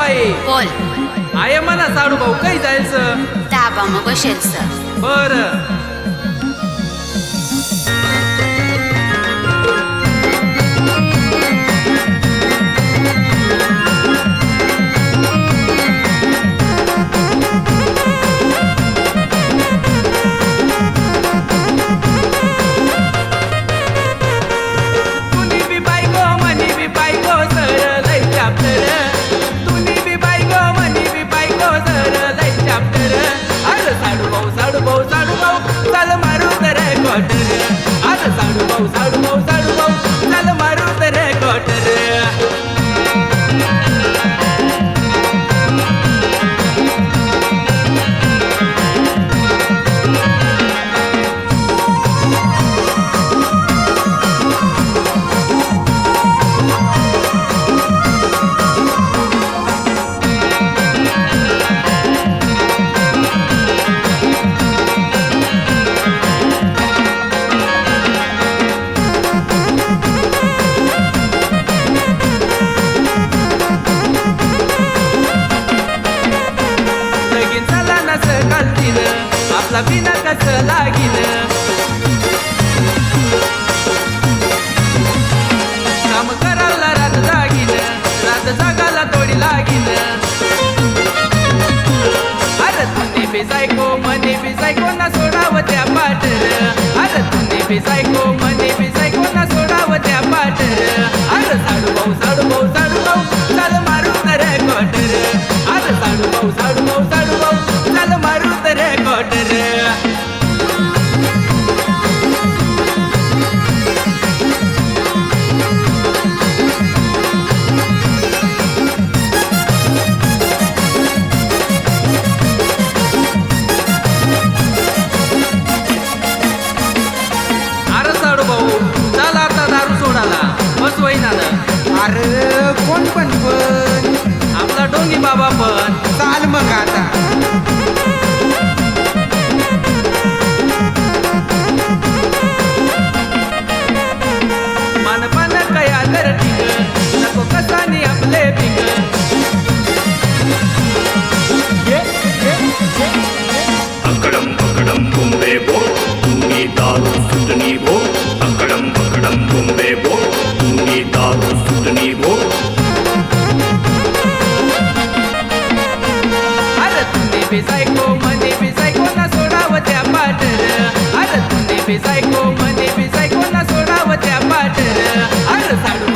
बाई बोल. आहे मला साडू भाऊ काही जायचं दाबा मग बसेल सर. बर आपला बिना कसं लागीन काम करायला रात जागीन रात जागाला थोडी लागीन अरे तुने बी सायको मने बी सायको ना सोडावं त्या पाटर अरे तुने बी सायको मने बी सायको ना सोडावं त्या पाटर अरे साडू भाऊ साडू भाऊ साडू भाऊ चाल मारू तर क्वार्टर अरे साडू भाऊ साडू भाऊ साडू भाऊ चाल मारू तर क्वार्टर अरे कोण पण आपला डोंगी बाबा पण चाल मग आता मानपान कया तर ठीक नको कसानी आपले पिक अकडम पकडम बुंबे बो तुम्ही दारू सुटणी भो अकडम पकडम बुंबे बो तुम्ही दारू सुटणी भो अरे तुने बी सायको मने बी सायको ना सोडावं त्या पाटर अरे तुने बी सायको मने बी सायको ना सोडावं त्या पाटर अरे साडू